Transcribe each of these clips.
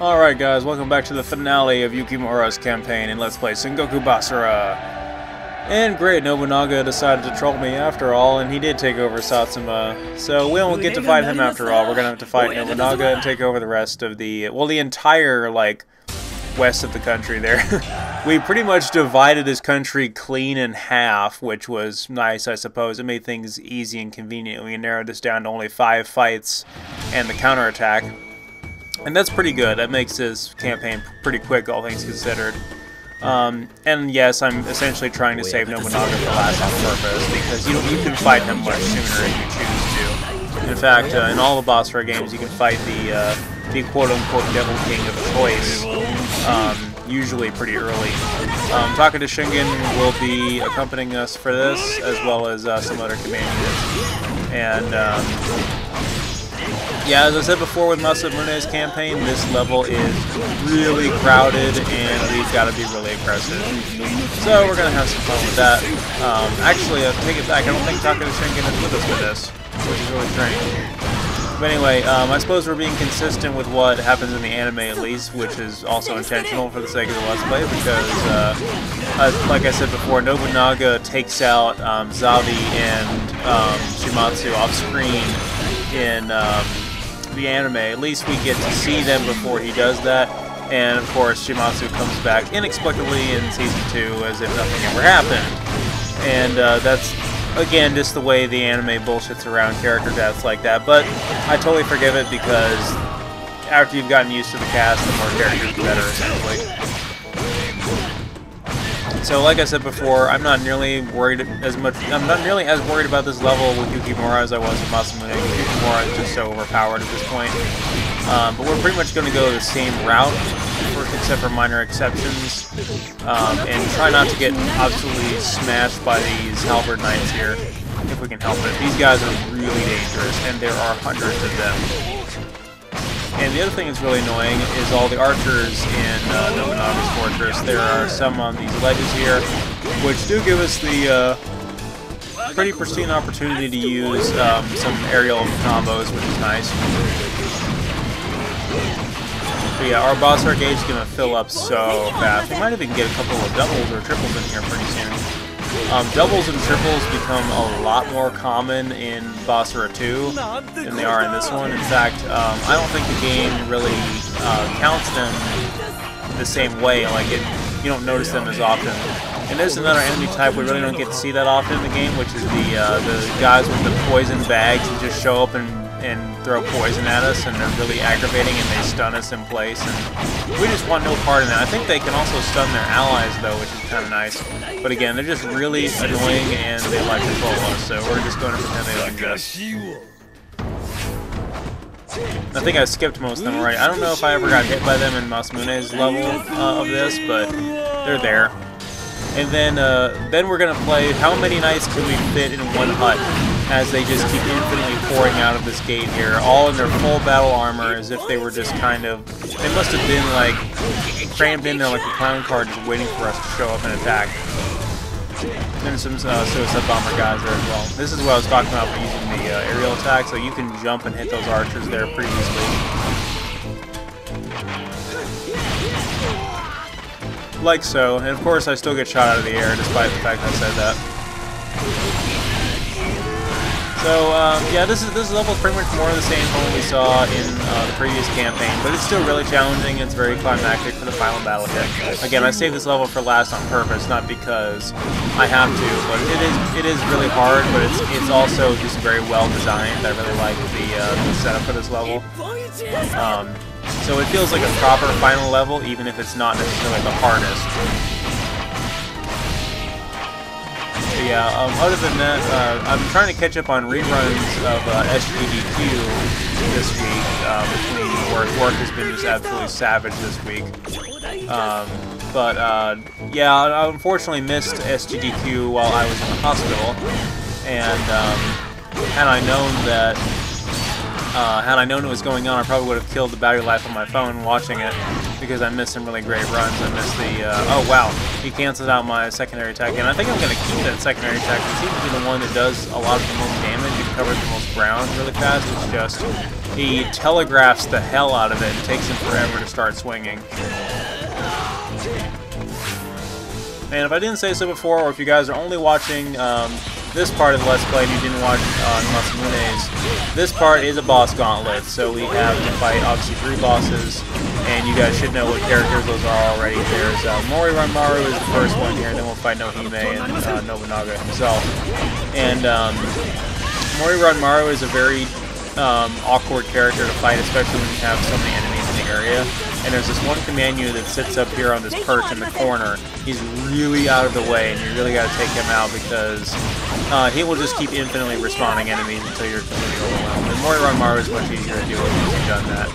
Alright guys, welcome back to the finale of Yukimura's campaign in Let's Play Sengoku Basara. And great, Nobunaga decided to troll me after all, and he did take over Satsuma. So we don't get to fight him after all. We're gonna have to fight Nobunaga and take over the rest of the, well, the entire, like, west of the country there. We pretty much divided his country clean in half, which was nice, I suppose. It made things easy and convenient. We narrowed this down to only 5 fights and the counterattack. And that's pretty good. That makes this campaign pretty quick, all things considered. And yes, I'm essentially trying to save Nobunaga for last on purpose, because you can fight him much sooner if you choose to. In fact, in all the Basara games, you can fight the quote-unquote Devil King of choice, usually pretty early. Takeda Shingen will be accompanying us for this, as well as some other companions. And yeah, as I said before with Masamune's campaign, this level is really crowded and we've got to be really aggressive. So we're going to have some fun with that. Actually, I'll take it back. I don't think Takeda Shingen is with us with this, which is really strange. But anyway, I suppose we're being consistent with what happens in the anime at least, which is also intentional for the sake of the Let's Play, because, like I said before, Nobunaga takes out Zavi and Shimatsu off screen in the anime. At least we get to see them before he does that, and of course Shimatsu comes back inexplicably in Season 2 as if nothing ever happened. And that's, again, just the way the anime bullshits around character deaths like that, but I totally forgive it because after you've gotten used to the cast, the more characters, the better, essentially. So, like I said before, I'm not nearly worried as worried about this level with Yukimura as I was with Masamune. Yukimura is just so overpowered at this point. But we're pretty much going to go the same route, except for minor exceptions, and try not to get absolutely smashed by these halberd knights here, if we can help it. These guys are really dangerous, and there are hundreds of them. And the other thing that's really annoying is all the archers in Nobunaga's fortress. There are some on these ledges here, which do give us the pretty pristine opportunity to use some aerial combos, which is nice. But yeah, our Basara gauge is going to fill up so fast. We might even get a couple of doubles or triples in here pretty soon. Doubles and triples become a lot more common in Basara 2 than they are in this one. In fact, I don't think the game really counts them the same way. Like, you don't notice them as often. And there's another enemy type we really don't get to see that often in the game, which is the guys with the poison bags that just show up and throw poison at us, and they're really aggravating, and they stun us in place, and we just want no part in that. I think they can also stun their allies, though, which is kind of nice. But again, they're just really annoying, and they like to troll us, so we're just going to pretend they don't exist. I think I skipped most of them already. I don't know if I ever got hit by them in Masamune's level of this, but they're there. And then we're going to play how many knights can we fit in one hut, as they just keep infinitely pouring out of this gate here, all in their full battle armor, as if they were just kind of, they must have been like crammed in there like a clown car, just waiting for us to show up and attack. And some suicide bomber guys there as well. This is what I was talking about using the aerial attack, so you can jump and hit those archers there pretty easily. Like so, and of course I still get shot out of the air despite the fact I said that. So, yeah, this level is pretty much more of the same from what we saw in the previous campaign, but it's still really challenging. It's very climactic for the final battle hit. Again, I saved this level for last on purpose, not because I have to, but it is really hard, but it's also just very well designed. I really like the setup for this level. So it feels like a proper final level, even if it's not necessarily the hardest. But yeah, other than that, I'm trying to catch up on reruns of SGDQ this week between work. Work has been just absolutely savage this week. Yeah, I unfortunately missed SGDQ while I was in the hospital, and had I known it was going on, I probably would have killed the battery life on my phone watching it, because I missed some really great runs. I missed the, oh wow, he canceled out my secondary attack, and I think I'm going to keep that secondary attack. It seems to be the one that does a lot of the most damage. It covers the most ground really fast. It's just he telegraphs the hell out of it and takes him forever to start swinging. And if I didn't say so before, or if you guys are only watching this part of the Let's Play and you didn't watch Masamune's, this part is a boss gauntlet, so we have to fight obviously 3 bosses, and you guys should know what characters those are already. There's Mori Ranmaru is the first one here, and then we'll fight Nohime and Nobunaga himself. And Mori Ranmaru is a very awkward character to fight, especially when you have so many enemies in the area. And there's this one command unit that sits up here on this perch in the corner. He's really out of the way, and you really got to take him out because he will just keep infinitely respawning enemies until you're completely overwhelmed. And Mori Ranmaru is much easier to deal with once you've done that.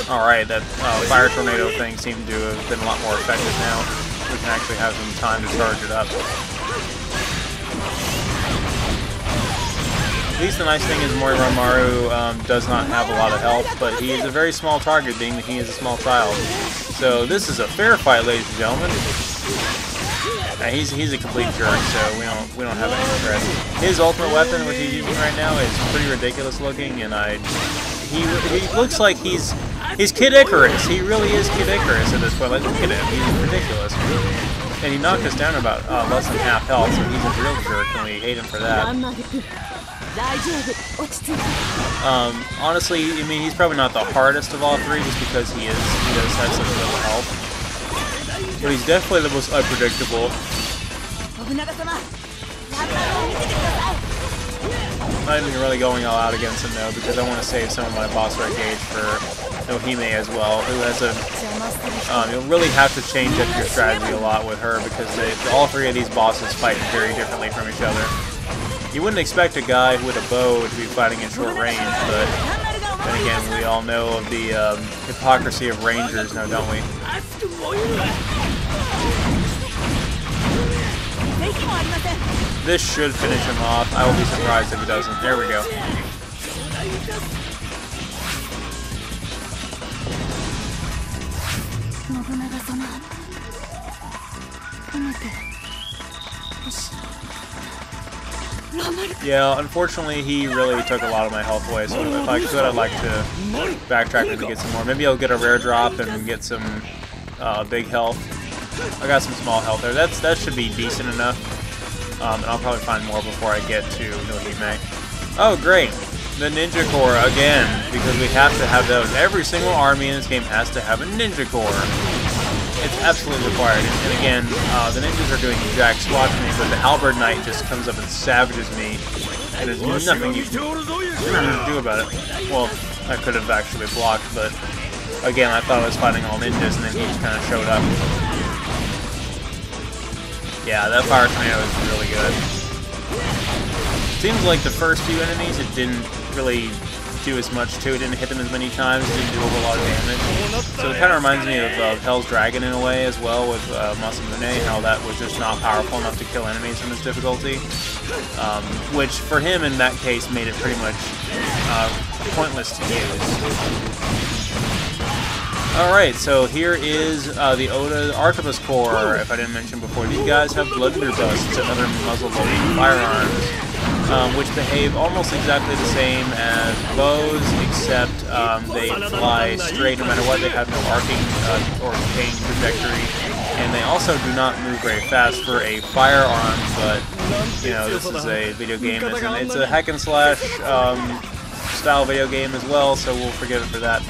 Alright, that fire tornado thing seemed to have been a lot more effective now. We can actually have some time to charge it up. At least the nice thing is Mori Ranmaru does not have a lot of health, but he is a very small target, being that he is a small child. So this is a fair fight, ladies and gentlemen. He's a complete jerk, so we don't have any regrets. His ultimate weapon, which he's using right now, is pretty ridiculous looking, and he looks like he's Kid Icarus. He really is Kid Icarus at this point. Like, look at him, he's ridiculous. And he knocked us down about less than half health, so he's a real jerk, and we hate him for that. Honestly, I mean, he's probably not the hardest of all 3, just because he does have such little health. But he's definitely the most unpredictable. I'm not even really going all out against him though, because I want to save some of my boss fight gauge for Nohime as well, who has a... you'll really have to change up your strategy a lot with her, because all 3 of these bosses fight very differently from each other. You wouldn't expect a guy with a bow to be fighting in short range, but then again, we all know of the hypocrisy of rangers now, don't we? This should finish him off. I will be surprised if it doesn't. There we go. Yeah, unfortunately, he really took a lot of my health away, so if I could, I'd like to backtrack and get some more. Maybe I'll get a rare drop and get some big health. I got some small health there. That should be decent enough. And I'll probably find more before I get to Nohime. Oh, great! The Ninja Corps again, because we have to have those. Every single army in this game has to have a Ninja Corps. It's absolutely required. And again, the ninjas are doing jack squat to me, but the Halberd Knight just comes up and savages me, and there's nothing you can do about it. Well, I could have actually blocked, but again, I thought I was fighting all ninjas, and then he just kind of showed up. Yeah, that fire tornado is really good. Seems like the first few enemies, it didn't really do as much to. It didn't hit them as many times, it didn't do a whole lot of damage. So it kind of reminds me of Hell's Dragon in a way as well with Masamune, how that was just not powerful enough to kill enemies from its difficulty. Which for him in that case made it pretty much pointless to use. Alright, so here is the Oda Arquebus Corps, if I didn't mention before. These guys have blunderbusses and other muzzle-loading firearms, which behave almost exactly the same as bows, except they fly straight no matter what. They have no arcing or decaying trajectory, and they also do not move very fast for a firearm, but, you know, this is a video game. It's a hack and slash style video game as well, so we'll forgive it for that.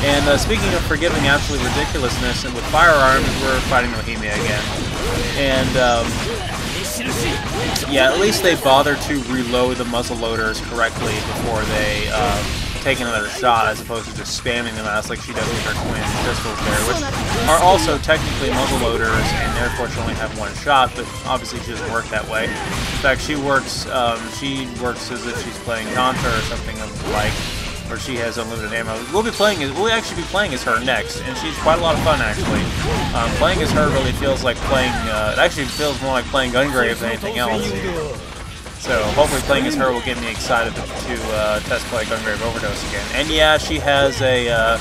And speaking of forgiving absolute ridiculousness, and with firearms, we're fighting Nohime again. And, yeah, at least they bother to reload the muzzle loaders correctly before they take another shot, as opposed to just spamming them out like she does with her twin pistols there, which are also technically muzzle loaders, and therefore she only have one shot, but obviously she doesn't work that way. In fact, she works as if she's playing Contra or something of the like, where she has unlimited ammo. We'll actually be playing as her next, and she's quite a lot of fun actually. Playing as her really feels like playing. It actually feels more like playing Gungrave than anything else. So hopefully playing as her will get me excited to test play Gungrave Overdose again. And yeah, she has a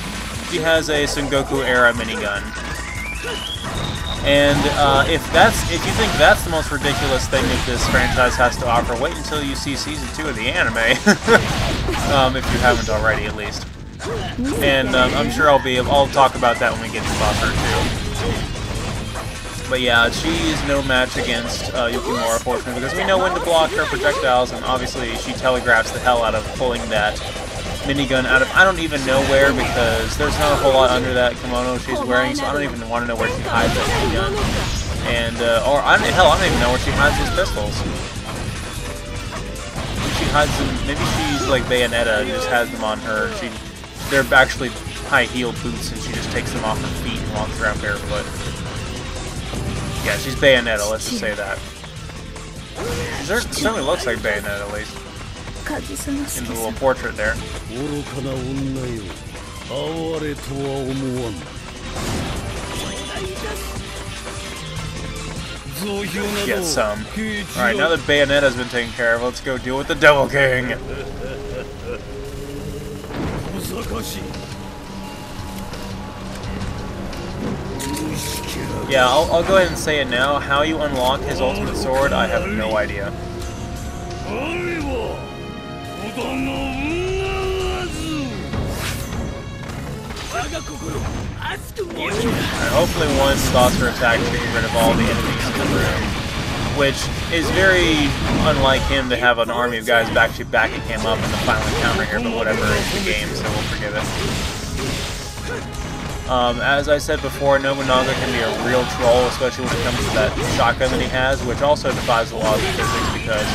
Sengoku era minigun. And if you think that's the most ridiculous thing that this franchise has to offer, wait until you see Season 2 of the anime. If you haven't already, at least. And I'm sure I'll talk about that when we get to Basara too. But yeah, she is no match against Yukimura, fortunately, because we know when to block her projectiles, and obviously she telegraphs the hell out of pulling that minigun out of I don't even know where, because there's not a whole lot under that kimono she's wearing, so I don't even want to know where she hides that minigun. And hell, I don't even know where she hides these pistols. She hides them. Maybe she's like Bayonetta and just has them on her. They're actually high-heeled boots, and she just takes them off her feet and walks around barefoot. Yeah, she's Bayonetta, let's just say that. She certainly looks like Bayonetta, at least. In the little portrait there. Get some. Alright, now that Bayonetta's been taken care of, let's go deal with the Devil King! Yeah, I'll go ahead and say it now. How you unlock his ultimate sword, I have no idea. And hopefully once Basara attacks, you get rid of all the enemies in the room. Which is very unlike him to have an army of guys actually backing him up in the final encounter here, but whatever, it's the game, so we'll forgive it. As I said before, Nobunaga can be a real troll, especially when it comes to that shotgun that he has, which also defies the laws of physics because,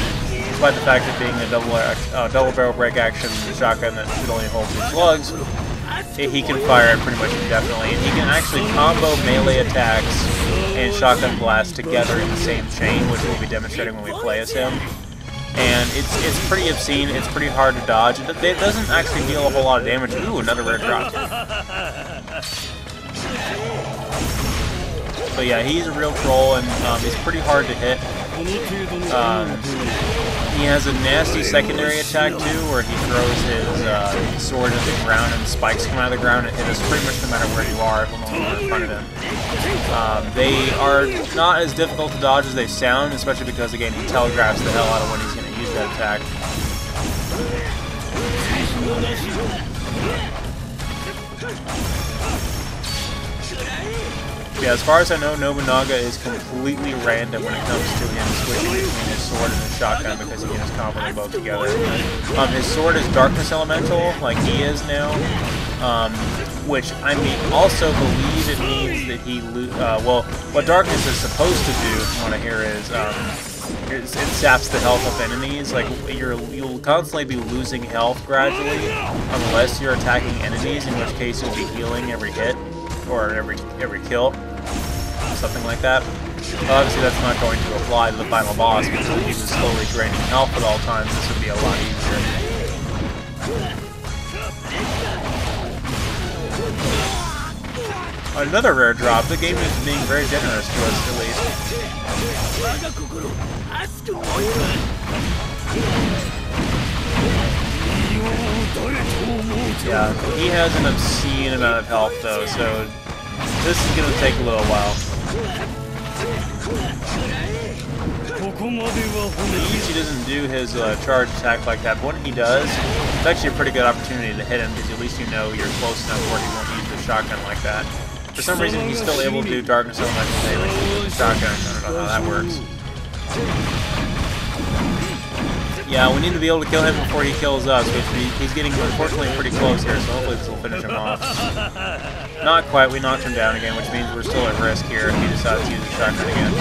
despite the fact of being a double barrel break action shotgun that should only hold 2 slugs, he can fire it pretty much indefinitely, and he can actually combo melee attacks and shotgun blasts together in the same chain, which we'll be demonstrating when we play as him. And it's pretty obscene, it's pretty hard to dodge. It doesn't actually deal a whole lot of damage. Ooh, another rare drop. But yeah, he's a real troll, and he's pretty hard to hit. He has a nasty secondary attack too, where he throws his sword into the ground and spikes come out of the ground and hit us pretty much no matter where you are as long as we're in front of him. They are not as difficult to dodge as they sound, especially because, again, he telegraphs the hell out of when he's going to use that attack. Yeah, as far as I know, Nobunaga is completely random when it comes to him switching between his sword and his shotgun because he can just combo them both together. His sword is Darkness Elemental, like he is now, which I also believe it means that he well, what Darkness is supposed to do, from what I hear, is it saps the health of enemies. Like you'll constantly be losing health gradually, unless you're attacking enemies, in which case you'll be healing every hit or every kill. Something like that. Well, obviously that's not going to apply to the final boss because if he was slowly draining health at all times, this would be a lot easier. Another rare drop. The game is being very generous to us, at least. Yeah, he has an obscene amount of health though, so this is going to take a little while. He usually doesn't do his charge attack like that, but when he does, it's actually a pretty good opportunity to hit him because at least you know you're close enough where he won't use the shotgun like that. For some reason, he's still able to do Darkness Elemental damage with the shotgun. I don't know how that works. Yeah, we need to be able to kill him before he kills us, which he's getting, unfortunately, pretty close here, so hopefully this will finish him off. Not quite, we knocked him down again, which means we're still at risk here if he decides to use the shotgun again.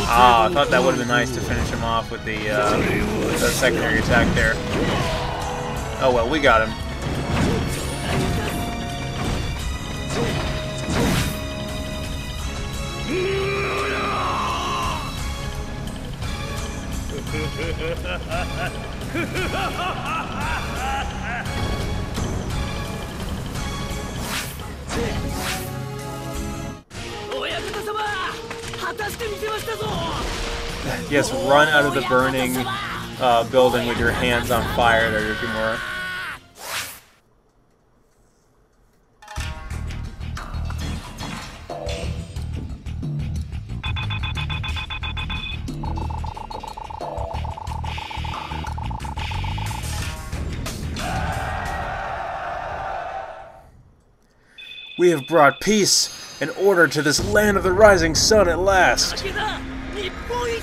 Ah, I thought that would have been nice to finish him off with the secondary attack there. Oh well, we got him. Yes, run out of the burning building with your hands on fire there, Yukimura. We have brought peace and order to this land of the rising sun at last. だ日本一